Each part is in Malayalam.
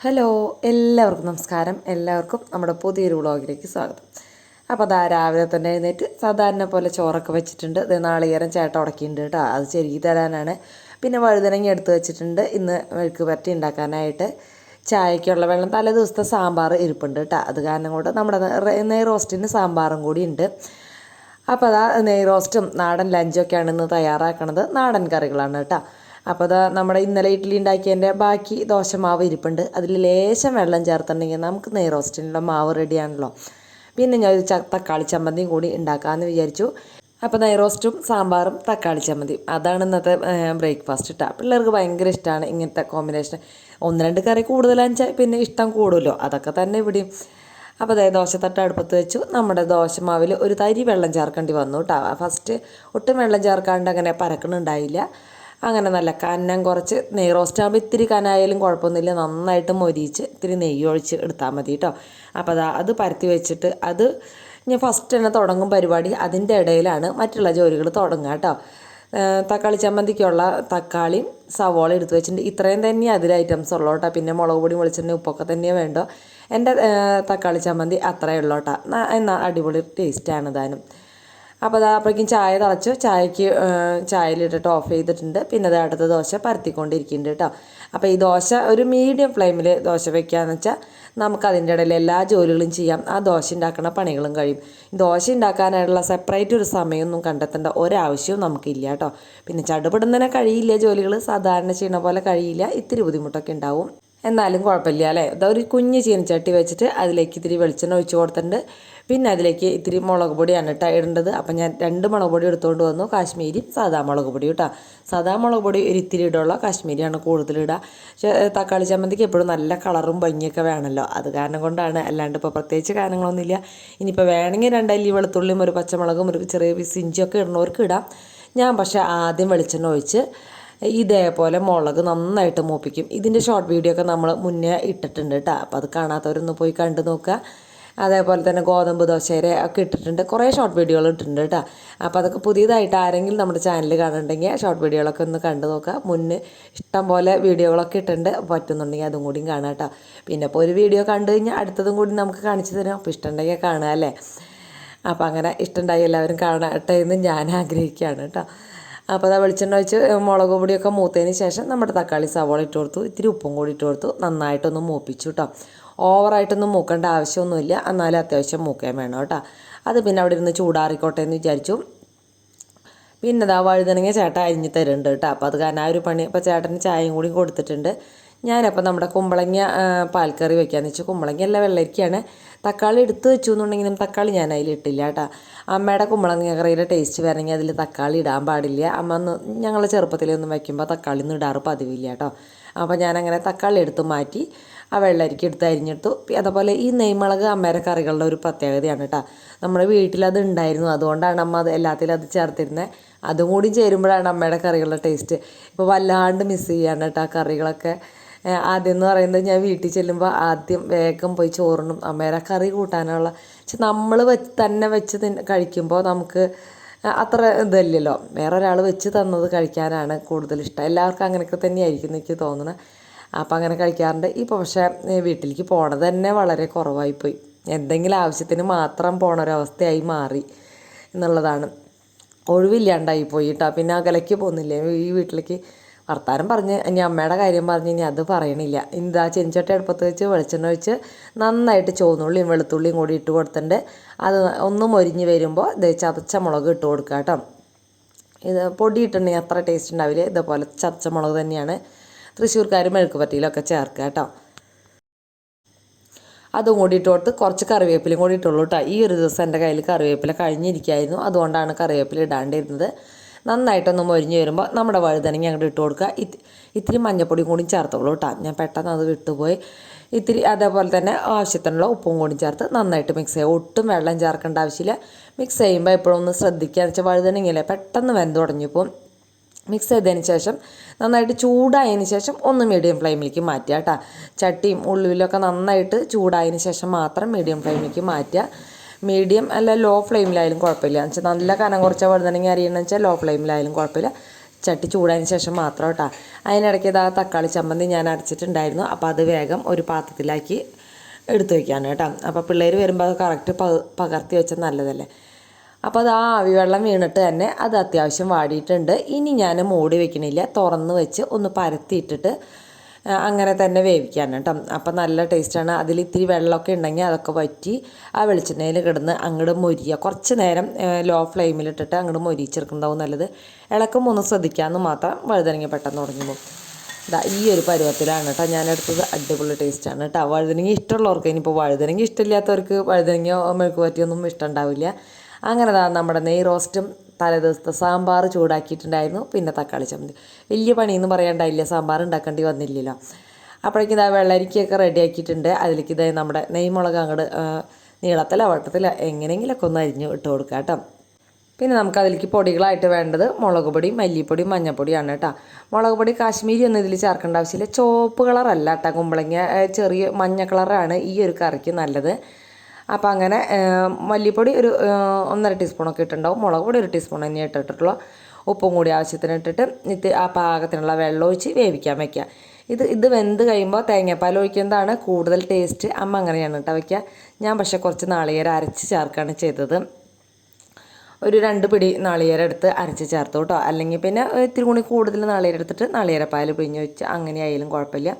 ഹലോ, എല്ലാവർക്കും നമസ്കാരം. എല്ലാവർക്കും നമ്മുടെ പുതിയൊരു വ്ളോഗിലേക്ക് സ്വാഗതം. അപ്പോൾ അതാ രാവിലെ തന്നെ എഴുന്നേറ്റ് സാധാരണ പോലെ ചോറൊക്കെ വെച്ചിട്ടുണ്ട്. ഇത് നാളികേരം ചേട്ട ഉടക്കിയിട്ടുണ്ട് കേട്ടോ, അത് ചെരുകി തരാനാണ്. പിന്നെ വഴുതനങ്ങ എടുത്ത് വെച്ചിട്ടുണ്ട് ഇന്ന് മെഴുക്ക് പുരട്ടി ഉണ്ടാക്കാനായിട്ട്. ചായക്കുള്ള വെള്ളം തലേ ദിവസത്തെ സാമ്പാർ ഇരിപ്പുണ്ട് കേട്ടോ, അത് കാരണം കൊണ്ട് നമ്മുടെ നെയ് റോസ്റ്റിന് സാമ്പാറും കൂടി ഉണ്ട്. അപ്പോൾ അതാ നെയ് റോസ്റ്റും നാടൻ ലഞ്ചൊക്കെയാണ് ഇന്ന് തയ്യാറാക്കണത്. നാടൻ കറികളാണ് കേട്ടോ. അപ്പോൾ അതാ നമ്മുടെ ഇന്നലെ ഇഡ്ഡലി ഉണ്ടാക്കിയതിൻ്റെ ബാക്കി ദോശമാവ് ഇരിപ്പുണ്ട്. അതിൽ ലേശം വെള്ളം ചേർത്തിട്ടുണ്ടെങ്കിൽ നമുക്ക് നെയ് റോസ്റ്റിനുള്ള മാവ് റെഡിയാണല്ലോ. പിന്നെ ഞാൻ ഒരു തക്കാളി ചമ്മന്തിയും കൂടി ഉണ്ടാക്കാമെന്ന് വിചാരിച്ചു. അപ്പോൾ നെയ് റോസ്റ്റും സാമ്പാറും തക്കാളി ചമ്മന്തിയും അതാണ് ഇന്നത്തെ ബ്രേക്ക്ഫാസ്റ്റ് ഇട്ടാ. പിള്ളേർക്ക് ഭയങ്കര ഇഷ്ടമാണ് ഇങ്ങനത്തെ കോമ്പിനേഷൻ. ഒന്ന് രണ്ട് കറി കൂടുതലാണെന്ന് പിന്നെ ഇഷ്ടം കൂടുമല്ലോ, അതൊക്കെ തന്നെ ഇവിടെയും. അപ്പോൾ അതായത് ദോശത്തട്ട അടുപ്പത്ത് വെച്ചു. നമ്മുടെ ദോശമാവിൽ ഒരു തരി വെള്ളം ചേർക്കേണ്ടി വന്നു കേട്ടോ. ഫസ്റ്റ് ഒട്ടും വെള്ളം ചേർക്കാണ്ട് അങ്ങനെ പരക്കണുണ്ടായില്ല. അങ്ങനെ നല്ല കനം കുറച്ച് നെയ് റോസ്റ്റ് ആകുമ്പോൾ ഇത്തിരി കനായാലും കുഴപ്പമൊന്നുമില്ല, നന്നായിട്ട് മൊരിയിച്ച് ഇത്തിരി നെയ്യ് ഒഴിച്ച് എടുത്താൽ മതി കേട്ടോ. അപ്പോൾ അത് പരത്തി വെച്ചിട്ട് അത് ഞാൻ ഫസ്റ്റ് തന്നെ തുടങ്ങും പരിപാടി. അതിൻ്റെ ഇടയിലാണ് മറ്റുള്ള ജോലികൾ തുടങ്ങുക കേട്ടോ. തക്കാളി ചമ്മന്തിക്കുള്ള തക്കാളിയും സവോള എടുത്ത് വെച്ചിട്ടുണ്ട്. ഇത്രയും തന്നെ അതിൽ ഐറ്റംസ് ഉള്ളൂ കേട്ടോ. പിന്നെ മുളക് പൊടി വെളിച്ചെണ്ണ ഉപ്പൊക്കെ തന്നെയേ വേണ്ടോ. എൻ്റെ തക്കാളി ചമ്മന്തി അത്രയേ ഉള്ളൂ കേട്ടോ. എന്നാൽ അടിപൊളി ടേസ്റ്റാണ് താനും. അപ്പോൾ അപ്പോഴേക്കും ചായ തിളച്ചു. ചായയിലിട്ടിട്ട് ഓഫ് ചെയ്തിട്ടുണ്ട്. പിന്നെ അത് അടുത്ത ദോശ പരത്തിക്കൊണ്ടിരിക്കുന്നുണ്ട് കേട്ടോ. അപ്പോൾ ഈ ദോശ ഒരു മീഡിയം ഫ്ലെയിമിൽ ദോശ വയ്ക്കുകയെന്ന് വെച്ചാൽ നമുക്ക് അതിൻ്റെ ഇടയിൽ എല്ലാ ജോലികളും ചെയ്യാം. ആ ദോശ ഉണ്ടാക്കുന്ന പണികളും കഴിയും. ദോശ ഉണ്ടാക്കാനായിട്ടുള്ള സെപ്പറേറ്റ് ഒരു സമയമൊന്നും കണ്ടെത്തേണ്ട ഒരാവശ്യവും നമുക്കില്ല കേട്ടോ. പിന്നെ ചടുപടുന്നതിനെ കഴിയില്ല, ജോലികൾ സാധാരണ ചെയ്യണ പോലെ കഴിയില്ല, ഇത്തിരി ബുദ്ധിമുട്ടൊക്കെ ഉണ്ടാവും. എന്നാലും കുഴപ്പമില്ല അല്ലേ. അതൊരു കുഞ്ഞ് ചീനച്ചട്ടി വെച്ചിട്ട് അതിലേക്ക് ഇത്തിരി വെളിച്ചെണ്ണ ഒഴിച്ച് കൊടുത്തിട്ടുണ്ട്. പിന്നെ അതിലേക്ക് ഇത്തിരി മുളക് പൊടിയാണ് കേട്ടോ ഇടേണ്ടത്. അപ്പം ഞാൻ 2 മുളക് പൊടി എടുത്തുകൊണ്ട് വന്നു. കാശ്മീരി സാദാ മുളക് പൊടി കേട്ടോ. സാദാ മുളക് പൊടി ഒരു ഇത്തിരി ഇടുള്ള, കാശ്മീരിയാണ് കൂടുതലിടുക. പക്ഷേ തക്കാളി ചമ്മന്തിക്ക് എപ്പോഴും നല്ല കളറും ഭംഗിയൊക്കെ വേണമല്ലോ, അത് കാരണം കൊണ്ടാണ്. അല്ലാണ്ട് ഇപ്പോൾ പ്രത്യേകിച്ച് കാര്യങ്ങളൊന്നുമില്ല. ഇനിയിപ്പോൾ വേണമെങ്കിൽ 2 അല്ലി വെളുത്തുള്ളിയും ഒരു പച്ചമുളകും ഒരു ചെറിയ പീസ് ഇഞ്ചിയൊക്കെ ഇടുന്നവർക്ക് ഇടാം. ഞാൻ പക്ഷേ ആദ്യം വെളിച്ചെണ്ണ ഒഴിച്ച് ഇതേപോലെ മുളക് നന്നായിട്ട് മൂപ്പിക്കും. ഇതിൻ്റെ ഷോർട്ട് വീഡിയോ ഒക്കെ നമ്മൾ മുന്നേ ഇട്ടിട്ടുണ്ട് കേട്ടോ. അപ്പോൾ അത് കാണാത്തവരൊന്ന് പോയി കണ്ടു നോക്കുക. അതേപോലെ തന്നെ ഗോതമ്പ് ദോശയുടെ ഒക്കെ ഇട്ടിട്ടുണ്ട്, കുറേ ഷോർട്ട് വീഡിയോകൾ ഇട്ടിട്ടുണ്ട് കേട്ടോ. അപ്പോൾ അതൊക്കെ പുതിയതായിട്ട് ആരെങ്കിലും നമ്മുടെ ചാനൽ കാണുന്നുണ്ടെങ്കിൽ ഷോർട്ട് വീഡിയോകളൊക്കെ ഒന്ന് കണ്ടു നോക്കുക. മുന്നേ ഇഷ്ടം പോലെ വീഡിയോകളൊക്കെ ഇട്ടിട്ടുണ്ട്, പറ്റുന്നുണ്ടെങ്കിൽ അതും കൂടിയും കാണാം കേട്ടോ. പിന്നെ ഇപ്പോൾ ഒരു വീഡിയോ കണ്ടു കഴിഞ്ഞാൽ അടുത്തതും കൂടി നമുക്ക് കാണിച്ചു തരാം. അപ്പോൾ ഇഷ്ടമുണ്ടെങ്കിൽ കാണുക അല്ലേ. അപ്പോൾ അങ്ങനെ ഇഷ്ടമുണ്ടായി എല്ലാവരും കാണട്ടെ എന്ന് ഞാൻ ആഗ്രഹിക്കുകയാണ് കേട്ടോ. അപ്പോൾ അത് വെളിച്ചെണ്ണ ഒഴിച്ച് മുളക് പൊടിയൊക്കെ മൂത്തതിന് ശേഷം നമ്മുടെ തക്കാളി സവോള ഇട്ട് കൊടുത്തു. ഇത്തിരി ഉപ്പും കൂടി ഇട്ട് കൊടുത്തു. നന്നായിട്ടൊന്ന് മൂപ്പിച്ചു കേട്ടോ. ഓവറായിട്ടൊന്നും മൂക്കേണ്ട ആവശ്യമൊന്നുമില്ല, എന്നാലും അത്യാവശ്യം മൂക്കാൻ വേണം കേട്ടോ. അത് പിന്നെ അവിടെ ഇരുന്ന് ചൂടാറിക്കോട്ടെ എന്ന് വിചാരിച്ചു. പിന്നെ ഇതാ വഴുതനങ്ങ ചേട്ടൻ അരിഞ്ഞ് തരുന്നുണ്ട് കേട്ടോ. അപ്പോൾ അത് കാരണം ആ ഒരു പണി. അപ്പോൾ ചേട്ടന് ചായയും കൂടി കൊടുത്തിട്ടുണ്ട്. ഞാനപ്പോൾ നമ്മുടെ കുമ്പളങ്ങ പാൽക്കറി വയ്ക്കാമെന്ന് വെച്ചാൽ കുമ്പളങ്ങ അല്ല വെള്ളരിക്കയാണ്. തക്കാളി എടുത്ത് വെച്ചു എന്നുണ്ടെങ്കിലും തക്കാളി ഞാൻ അതിൽ ഇട്ടില്ല കേട്ടോ. അമ്മയുടെ കുമ്പളങ്ങ കറിയുടെ ടേസ്റ്റ് വരണമെങ്കിൽ അതിൽ തക്കാളി ഇടാൻ പാടില്ല. അമ്മ ഞങ്ങൾ ചെറുപ്പത്തിലൊന്നും വയ്ക്കുമ്പോൾ തക്കാളി ഒന്നും ഇടാറ് പതിവില്ല കേട്ടോ. അപ്പോൾ ഞാനങ്ങനെ തക്കാളി എടുത്ത് മാറ്റി ആ വെള്ളരിക്ക എടുത്ത് അരിഞ്ഞെടുത്തു. അതുപോലെ ഈ നെയ്മുളക് അമ്മയുടെ കറികളുടെ ഒരു പ്രത്യേകതയാണ് കേട്ടോ. നമ്മുടെ വീട്ടിലത് ഉണ്ടായിരുന്നു, അതുകൊണ്ടാണ് അമ്മ അത് എല്ലാത്തിലും അത് ചേർത്തിരുന്നത്. അതും കൂടി ചേരുമ്പോഴാണ് അമ്മയുടെ കറികളുടെ ടേസ്റ്റ്. ഇപ്പോൾ വല്ലാണ്ട് മിസ് ചെയ്യാണ് കേട്ടോ ആ കറികളൊക്കെ. ആദ്യം എന്ന് പറയുന്നത് ഞാൻ വീട്ടിൽ ചെല്ലുമ്പോൾ ആദ്യം വേഗം പോയി ചോറിനും അമ്മേരെ കറി കൂട്ടാനുള്ള. പക്ഷെ നമ്മൾ തന്നെ വെച്ച് കഴിക്കുമ്പോൾ നമുക്ക് അത്ര ഇതല്ലല്ലോ. വേറെ ഒരാൾ വെച്ച് തന്നത് കഴിക്കാനാണ് കൂടുതൽ ഇഷ്ടം. എല്ലാവർക്കും അങ്ങനെയൊക്കെ തന്നെയായിരിക്കും എനിക്ക് തോന്നുന്നത്. അപ്പോൾ അങ്ങനെ കഴിക്കാറുണ്ട്. ഇപ്പോൾ പക്ഷേ വീട്ടിലേക്ക് പോണത് തന്നെ വളരെ കുറവായിപ്പോയി. എന്തെങ്കിലും ആവശ്യത്തിന് മാത്രം പോണ ഒരവസ്ഥയായി മാറി എന്നുള്ളതാണ്. ഒഴിവില്ലാണ്ടായിപ്പോയി കേട്ടോ. പിന്നെ അകലേക്ക് പോകുന്നില്ലേ ഈ വീട്ടിലേക്ക്. വർത്താനം പറഞ്ഞ് ഇനി അമ്മയുടെ കാര്യം പറഞ്ഞ് ഇനി അത് പറയണില്ല. എന്താ ചെഞ്ചട്ടി അടുപ്പത്ത് വെച്ച് വെളിച്ചെണ്ണ ഒഴിച്ച് നന്നായിട്ട് ചുവന്നുള്ളിയും വെളുത്തുള്ളിയും കൂടി ഇട്ട് കൊടുത്തിട്ടുണ്ട്. അത് ഒന്ന് മൊരിഞ്ഞ് വരുമ്പോൾ ഇത് ചതച്ച മുളക് ഇട്ട് കൊടുക്കുക കേട്ടോ. ഇത് പൊടി ഇട്ടുണ്ടെങ്കിൽ അത്ര ടേസ്റ്റ് ഉണ്ടാവില്ല. ഇതേപോലെ ചതച്ച മുളക് തന്നെയാണ് തൃശ്ശൂർക്കാർ മെഴുക്ക് പറ്റിയിലൊക്കെ ചേർക്കുക കേട്ടോ. അതും കൂടി ഇട്ട് കൊടുത്ത് കുറച്ച് കറിവേപ്പിലയും കൂടി ഇട്ടുള്ളൂ കേട്ടോ. ഈ ഒരു ദിവസം എൻ്റെ കയ്യിൽ കറിവേപ്പില കഴിഞ്ഞിരിക്കുകയായിരുന്നു, അതുകൊണ്ടാണ് കറിവേപ്പില ഇടാണ്ടിരുന്നത്. നന്നായിട്ടൊന്ന് മൊരിഞ്ഞ് വരുമ്പോൾ നമ്മുടെ വഴുതനങ്ങ അങ്ങോട്ട് ഇട്ട് കൊടുക്കുക. ഇത്തിരി മഞ്ഞപ്പൊടിയും കൂടി ചേർത്തോളൂ കേട്ടോ. ഞാൻ പെട്ടെന്ന് അത് വിട്ടുപോയി. ഇത്തിരി അതേപോലെ തന്നെ ആവശ്യത്തിനുള്ള ഉപ്പും കൂടി ചേർത്ത് നന്നായിട്ട് മിക്സ് ചെയ്യുക. ഒട്ടും വെള്ളം ചേർക്കേണ്ട ആവശ്യമില്ല. മിക്സ് ചെയ്യുമ്പോൾ എപ്പോഴും ഒന്ന് ശ്രദ്ധിക്കുക എന്ന് വെച്ചാൽ വഴുതനങ്ങയില്ലേ പെട്ടെന്ന് വെന്ത് തുടങ്ങിയപ്പോൾ മിക്സ് ചെയ്തതിന് ശേഷം നന്നായിട്ട് ചൂടായതിന് ശേഷം ഒന്ന് മീഡിയം ഫ്ലെയിമിലേക്ക് മാറ്റുക കേട്ടോ. ചട്ടിയും ഉള്ളിലൊക്കെ നന്നായിട്ട് ചൂടായതിന് ശേഷം മാത്രം മീഡിയം ഫ്ലെയിമിലേക്ക് മാറ്റുക. മീഡിയം അല്ല ലോ ഫ്ലെയിമിലായാലും കുഴപ്പമില്ല എന്ന് വെച്ചാൽ നല്ല കനം കുറച്ച വഴുതനങ്ങ അരിയണമെന്ന് വെച്ചാൽ ലോ ഫ്ലെയിമിലായാലും കുഴപ്പമില്ല. ചട്ടി ചൂടായതിന് ശേഷം മാത്രം കേട്ടോ. അതിനിടയ്ക്ക് ഇതാ തക്കാളി ചമ്മന്തി ഞാൻ അരച്ചിട്ടുണ്ടായിരുന്നു. അപ്പോൾ അത് വേഗം ഒരു പാത്രത്തിലാക്കി എടുത്തു വയ്ക്കാണ് കേട്ടോ. അപ്പോൾ പിള്ളേർ വരുമ്പോൾ അത് കറക്റ്റ് പകർത്തി വെച്ചാൽ നല്ലതല്ലേ. അപ്പോൾ അത് ആ ആവി വെള്ളം വീണിട്ട് തന്നെ അത് അത്യാവശ്യം വാടിയിട്ടുണ്ട്. ഇനി ഞാൻ മൂടി വെക്കണില്ല, തുറന്ന് വെച്ച് ഒന്ന് പരത്തിയിട്ടിട്ട് അങ്ങനെ തന്നെ വേവിക്കാണ് കേട്ടോ. അപ്പം നല്ല ടേസ്റ്റാണ്. അതിൽ ഇത്തിരി വെള്ളമൊക്കെ ഉണ്ടെങ്കിൽ അതൊക്കെ വറ്റി ആ വെളിച്ചെണ്ണയിൽ കിടന്ന് അങ്ങോട്ട് മൊരിയുക. കുറച്ച് നേരം ലോ ഫ്ലെയിമിലിട്ടിട്ട് അങ്ങോട്ട് മൊരിച്ചെടുക്കുന്നതാവും നല്ലത്. ഇളക്കം ഒന്ന് ശ്രദ്ധിക്കാമെന്ന് മാത്രം. വഴുതനങ്ങ പെട്ടെന്ന് ഉടഞ്ഞു പോകും. ഈ ഒരു പരുവത്തിലാണ് കേട്ടോ ഞാനെടുത്തത്. അടിപൊളി ടേസ്റ്റാണ് കേട്ടോ. വഴുതനങ്ങ ഇഷ്ടമുള്ളവർക്ക്, ഇനിയിപ്പോൾ വഴുതനങ്ങ ഇഷ്ടമില്ലാത്തവർക്ക് വഴുതനങ്ങ മെഴുക്ക് പറ്റിയൊന്നും ഇഷ്ടമുണ്ടാവില്ല. അങ്ങനെ നമ്മുടെ നെയ് റോസ്റ്റും തലേദിവസത്തെ സാമ്പാർ ചൂടാക്കിയിട്ടുണ്ടായിരുന്നു. പിന്നെ തക്കാളി ചമ്മന്തി. വലിയ പണിയൊന്നും പറയാണ്ടായില്ല, സാമ്പാർ ഉണ്ടാക്കേണ്ടി വന്നില്ലല്ലോ. അപ്പോഴേക്കും വെള്ളരിക്കയൊക്കെ റെഡിയാക്കിയിട്ടുണ്ട്. അതിലേക്ക് നമ്മുടെ നെയ്മുളക് അങ്ങോട്ട് നീളത്തിലോ വട്ടത്തിലോ എങ്ങനെയെങ്കിലുമൊക്കെ ഒന്ന് അരിഞ്ഞ് ഇട്ട് കൊടുക്കാം കേട്ടോ. പിന്നെ നമുക്ക് അതിലേക്ക് പൊടികളായിട്ട് വേണ്ടത് മുളക് പൊടി, മല്ലിപ്പൊടി, മഞ്ഞൾപ്പൊടിയാണ് കേട്ടോ. മുളക് പൊടി കാശ്മീരി ഒന്നും ഇതിൽ ചേർക്കേണ്ട ആവശ്യമില്ല. ചുവപ്പ് കളറല്ല കേട്ടോ, കുമ്പളങ്ങ ചെറിയ മഞ്ഞ കളറാണ് ഈ ഒരു കറിക്ക് നല്ലത്. അപ്പോൾ അങ്ങനെ മല്ലിപ്പൊടി ഒരു 1.5 ടീസ്പൂണൊക്കെ ഇട്ടുണ്ടാവും. മുളക് പൊടി 1 ടീസ്പൂൺ തന്നെ ഇട്ടിട്ടുള്ളൂ. ഉപ്പും കൂടി ആവശ്യത്തിന് ഇട്ടിട്ട് ആ പാകത്തിനുള്ള വെള്ളം ഒഴിച്ച് വേവിക്കാൻ വയ്ക്കുക. ഇത് വെന്ത് കഴിയുമ്പോൾ തേങ്ങാപ്പാൽ ഒഴിക്കുന്നതാണ് കൂടുതൽ ടേസ്റ്റ്. അമ്മ അങ്ങനെയാണ് കേട്ടോ വയ്ക്കുക. ഞാൻ പക്ഷേ കുറച്ച് നാളികേരം അരച്ച് ചേർക്കുകയാണ് ചെയ്തത്. ഒരു 2 പിടി നാളികേരം എടുത്ത് അരച്ച് ചേർത്തു കേട്ടോ. അല്ലെങ്കിൽ പിന്നെ ഇത്തിരി കൂടി കൂടുതൽ നാളികേരം എടുത്തിട്ട് നാളികേരപ്പാൽ പിഴിഞ്ഞ് വെച്ച് അങ്ങനെ ആയാലും കുഴപ്പമില്ല.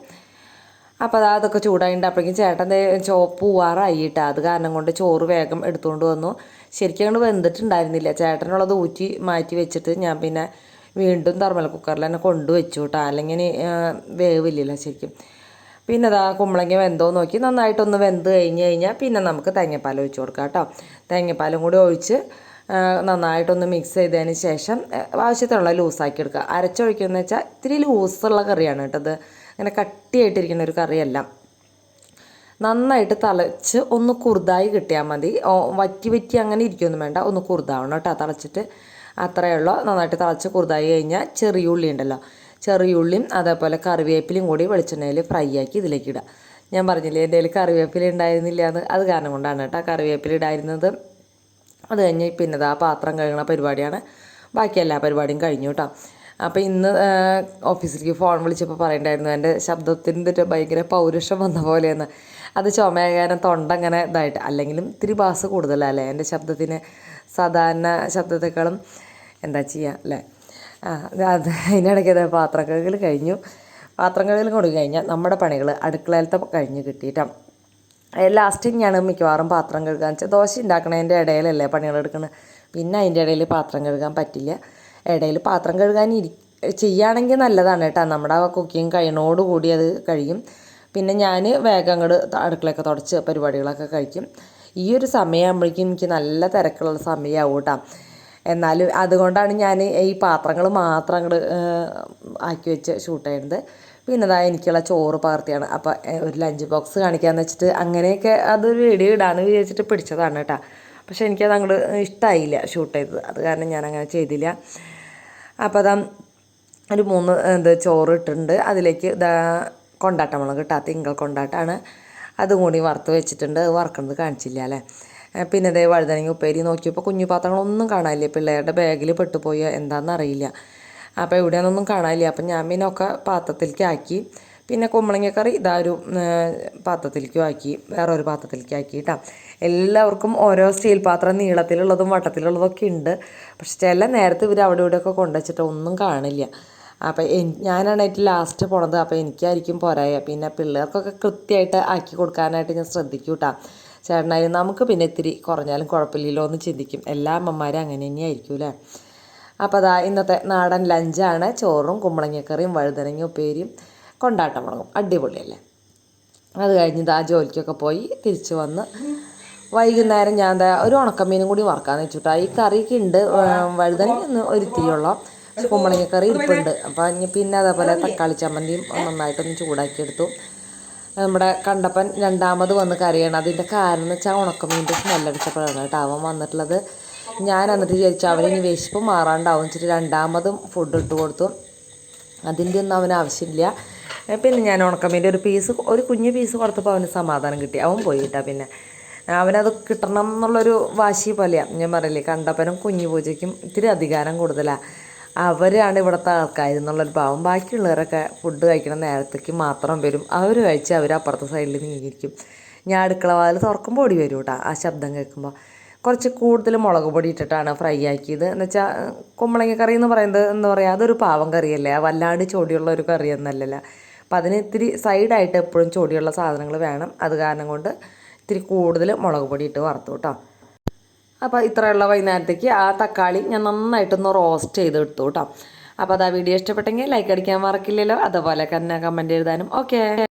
അപ്പോൾ അതൊക്കെ ചൂടായിട്ട് അപ്പോഴേക്കും ചേട്ടൻ ചോപ്പ് പൂവാറായിട്ട് അത് കാരണം കൊണ്ട് ചോറ് വേഗം എടുത്തുകൊണ്ട് വന്നു. ശരിക്കും അങ്ങോട്ട് വെന്തിട്ടുണ്ടായിരുന്നില്ല. ചേട്ടനുള്ളത് ഊറ്റി മാറ്റി വെച്ചിട്ട് ഞാൻ പിന്നെ വീണ്ടും തെർമൽ കുക്കറിൽ തന്നെ കൊണ്ടുവച്ചു കേട്ടോ. അല്ലെങ്കിൽ വേവില്ലല്ലോ ശരിക്കും. പിന്നെ കുമ്പളങ്ങ വെന്തോ നോക്കി നന്നായിട്ടൊന്ന് വെന്ത് കഴിഞ്ഞാൽ പിന്നെ നമുക്ക് തേങ്ങാപ്പാൽ ഒഴിച്ച് കൊടുക്കാം കേട്ടോ. തേങ്ങാപ്പാലും കൂടി ഒഴിച്ച് നന്നായിട്ടൊന്ന് മിക്സ് ചെയ്തതിന് ശേഷം ആവശ്യത്തിനുള്ള ലൂസാക്കി എടുക്കുക. അരച്ചൊഴിക്കുകയെന്ന് വെച്ചാൽ ഇത്തിരി ലൂസുള്ള കറിയാണ് കേട്ടോ. ഇത് അങ്ങനെ കട്ടിയായിട്ടിരിക്കുന്ന ഒരു കറിയല്ല. നന്നായിട്ട് തിളച്ച് ഒന്ന് കുറുതായി കിട്ടിയാൽ മതി. വറ്റി അങ്ങനെ ഇരിക്കുകയൊന്നും വേണ്ട, ഒന്ന് കുറുതാവണം കേട്ടോ. തിളച്ചിട്ട് അത്രയേ ഉള്ളൂ. നന്നായിട്ട് തിളച്ച് കുറുതായി കഴിഞ്ഞാൽ ചെറിയ ഉള്ളി ഉണ്ടല്ലോ, ചെറിയ ഉള്ളിയും അതേപോലെ കറിവേപ്പിലയും കൂടി വെളിച്ചെണ്ണയിൽ ഫ്രൈ ആക്കി ഇതിലേക്ക് ഇടുക. ഞാൻ പറഞ്ഞില്ലേ എൻ്റെ കയ്യിൽ കറിവേപ്പില ഉണ്ടായിരുന്നില്ല എന്ന്, അത് കാരണം കൊണ്ടാണ് കേട്ടോ കറിവേപ്പില ഇടായിരുന്നത്. അത് കഴിഞ്ഞ് പിന്നെ ആ പാത്രം കഴുകുന്ന പരിപാടിയാണ്. ബാക്കി എല്ലാ പരിപാടിയും കഴിഞ്ഞു കേട്ടോ. അപ്പോൾ ഇന്ന് ഓഫീസിലേക്ക് ഫോൺ വിളിച്ചപ്പോൾ പറയണ്ടായിരുന്നു എൻ്റെ ശബ്ദത്തിൻ്റെ ഭയങ്കര പൗരുഷം വന്ന പോലെയെന്ന്. അത് ചുമയാകാനും തൊണ്ട അങ്ങനെ ഇതായിട്ട്, അല്ലെങ്കിലും ഇത്തിരി ബാസ് കൂടുതലല്ലേ എൻ്റെ ശബ്ദത്തിന്, സാധാരണ ശബ്ദത്തെക്കാളും. എന്താ ചെയ്യുക അല്ലേ. അത് അതിനിടയ്ക്ക് പാത്രം കഴുകൽ കഴിഞ്ഞു. പാത്രം കഴുകൽ കൊണ്ട് കഴിഞ്ഞാൽ നമ്മുടെ പണികൾ അടുക്കളയിലത്തെ കഴിഞ്ഞ് കിട്ടിയിട്ടാണ്. ലാസ്റ്റ് ഞാൻ മിക്കവാറും പാത്രം കഴുകാൻ വെച്ചാൽ ദോശ ഉണ്ടാക്കണതിൻ്റെ ഇടയിലല്ലേ പണികളെടുക്കുന്നത്. പിന്നെ അതിൻ്റെ ഇടയിൽ പാത്രം കഴുകാൻ പറ്റില്ല. ഇടയിൽ പാത്രം കഴുകാൻ ചെയ്യുകയാണെങ്കിൽ നല്ലതാണ് കേട്ടോ. നമ്മുടെ കുക്കിങ് കഴിയണോടുകൂടി അത് കഴിയും. പിന്നെ ഞാൻ വേഗം അങ്ങോട്ട് അടുക്കളയൊക്കെ തുടച്ച് പരിപാടികളൊക്കെ കഴിക്കും. ഈ ഒരു സമയമാകുമ്പോഴേക്കും എനിക്ക് നല്ല തിരക്കുള്ള സമയമാവും കേട്ടോ. എന്നാലും അതുകൊണ്ടാണ് ഞാൻ ഈ പാത്രങ്ങൾ മാത്രം അങ്ങോട്ട് ആക്കി വെച്ച് ഷൂട്ട് ചെയ്യുന്നത്. പിന്നെ എനിക്കുള്ള ചോറ് പകർത്തിയാണ്. അപ്പോൾ ഒരു ലഞ്ച് ബോക്സ് കാണിക്കാമെന്ന് വെച്ചിട്ട് അങ്ങനെയൊക്കെ അത് വീഡിയോ ഇടാമെന്ന് വിചാരിച്ചിട്ട് പിടിച്ചതാണ് കേട്ടോ. പക്ഷേ എനിക്കത് അങ്ങോട്ട് ഇഷ്ടമായില്ല ഷൂട്ട് ചെയ്തത്, അത് കാരണം ഞാൻ അങ്ങനെ ചെയ്തില്ല. അപ്പോൾ ഒരു 3 ചോറ് ഇട്ടിട്ടുണ്ട്. അതിലേക്ക് കൊണ്ടാട്ട മുളക് കേട്ടോ, തിങ്കൾ കൊണ്ടാട്ടാണ്. അതും കൂടി വറുത്ത് വെച്ചിട്ടുണ്ട്. വറുക്കുന്നത് കാണിച്ചില്ല അല്ലേ. പിന്നെ വഴുതനങ്ങ ഉപ്പേരി നോക്കിയപ്പോൾ കുഞ്ഞു പാത്രങ്ങളൊന്നും കാണാനില്ല. പിള്ളേരുടെ ബാഗിൽ പെട്ടുപോയി എന്താണെന്നറിയില്ല. അപ്പോൾ ഇവിടെയൊന്നും കാണാനില്ല. അപ്പം ഞാൻ പിന്നെ ഒക്കെ പാത്രത്തിലേക്ക് ആക്കി. പിന്നെ കുമ്പളങ്ങ കറി ഒരു പാത്രത്തിലേക്കും ആക്കി, വേറൊരു പാത്രത്തിലേക്ക് ആക്കി കേട്ടോ. എല്ലാവർക്കും ഓരോ സ്റ്റീൽ പാത്രം നീളത്തിലുള്ളതും വട്ടത്തിലുള്ളതൊക്കെ ഉണ്ട്. പക്ഷെ ചില നേരത്തെ ഇവർ അവിടെ ഇവിടെയൊക്കെ കൊണ്ടുവച്ചിട്ട് ഒന്നും കാണില്ല. അപ്പോൾ ഞാനാണ് ഏറ്റവും ലാസ്റ്റ് പോണത്. അപ്പോൾ എനിക്കായിരിക്കും പോരായ. പിന്നെ പിള്ളേർക്കൊക്കെ കൃത്യമായിട്ട് ആക്കി കൊടുക്കാനായിട്ട് ഞാൻ ശ്രദ്ധിക്കും കേട്ടോ. ചേട്ടനായാലും നമുക്ക് പിന്നെ ഇത്തിരി കുറഞ്ഞാലും കുഴപ്പമില്ലല്ലോ എന്ന് ചിന്തിക്കും. എല്ലാ അമ്മമാരും അങ്ങനെ തന്നെയായിരിക്കും അല്ലേ. അപ്പോൾ ഇന്നത്തെ നാടൻ ലഞ്ചാണ്. ചോറും കുമ്പളങ്ങക്കറിയും വഴുതനങ്ങ ഉപ്പേരിയും കൊണ്ടാട്ട മുളകും. അടിപൊളിയല്ലേ. അത് കഴിഞ്ഞ് ജോലിക്കൊക്കെ പോയി തിരിച്ച് വന്ന് വൈകുന്നേരം ഞാൻ ഒരു ഉണക്കമീനും കൂടി വറക്കാമെന്ന് വെച്ചിട്ടാ. ഈ കറിയൊക്കെ ഉണ്ട്, വഴുതനങ്ങ ഒന്ന് ഒരിത്തിരിയുള്ള കുമ്പളങ്ങക്കറി ഇരിപ്പുണ്ട്. അപ്പോൾ പിന്നെ അതേപോലെ തക്കാളി ചമ്മന്തിയും നന്നായിട്ടൊന്ന് ചൂടാക്കിയെടുത്തു. നമ്മുടെ കണ്ടപ്പൻ രണ്ടാമത് വന്ന് കറിയാണ്. അതിൻ്റെ കാരണം എന്ന് വെച്ചാൽ ഉണക്കമീൻ്റെ സ്മെല്ലടിച്ചപ്പോഴാണ് കേട്ടോ അവൻ വന്നിട്ടുള്ളത്. ഞാൻ എന്നിട്ട് വിചാരിച്ചു അവനിനി വിശപ്പ് മാറാണ്ടാവും വെച്ചിട്ട് രണ്ടാമതും ഫുഡ് ഇട്ട് കൊടുത്തു. അതിൻ്റെ ഒന്നും അവന് ആവശ്യമില്ല. പിന്നെ ഞാൻ ഉണക്കമീൻ്റെ ഒരു കുഞ്ഞു പീസ് കൊടുത്തപ്പോൾ അവന് സമാധാനം കിട്ടി. അവൻ പോയി കേട്ടോ. പിന്നെ അവനത് കിട്ടണം എന്നുള്ളൊരു വാശി പോലെയാണ്. ഞാൻ പറയില്ലേ, കണ്ടപ്പനും കുഞ്ഞു പൂജയ്ക്കും ഇത്തിരി അധികാരം കൂടുതലാണ്. അവരാണ് ഇവിടുത്തെ ആൾക്കാരെന്നുള്ളൊരു ഭാവം. ബാക്കിയുള്ളവരൊക്കെ ഫുഡ് കഴിക്കുന്ന നേരത്തേക്ക് മാത്രം വരും. അവർ കഴിച്ച് അവർ അപ്പുറത്തെ സൈഡിൽ നീങ്ങിയിരിക്കും. ഞാൻ അടുക്കള വാതിൽ തുറക്കുമ്പോൾ ഓടി വരും കേട്ടോ ആ ശബ്ദം കേൾക്കുമ്പോൾ. കുറച്ച് കൂടുതൽ മുളക് പൊടി ഇട്ടിട്ടാണ് ഫ്രൈ ആക്കിയത്. എന്ന് വെച്ചാൽ കുമ്പളങ്ങ കറി എന്ന് പറയുന്നത് എന്താ പറയുക, അതൊരു പാവം കറിയല്ലേ, വല്ലാണ്ട് ചൊടിയുള്ള ഒരു കറിയൊന്നല്ലല്ലോ. അപ്പം അതിന് ഇത്തിരി സൈഡായിട്ട് എപ്പോഴും ചൊടിയുള്ള സാധനങ്ങൾ വേണം. അത് കാരണം കൊണ്ട് ഇത്തിരി കൂടുതൽ മുളക് പൊടി ഇട്ട് വറുത്തു കേട്ടോ. അപ്പോൾ ഇത്രയുള്ള വൈകുന്നേരത്തേക്ക് ആ തക്കാളി ഞാൻ നന്നായിട്ടൊന്ന് റോസ്റ്റ് ചെയ്തെടുത്തു കേട്ടോ. അപ്പോൾ അത് ആ വീഡിയോ ഇഷ്ടപ്പെട്ടെങ്കിൽ ലൈക്ക് അടിക്കാൻ മറക്കില്ലല്ലോ. അതുപോലെ തന്നെ കമൻറ്റ് എഴുതാനും. ഓക്കെ.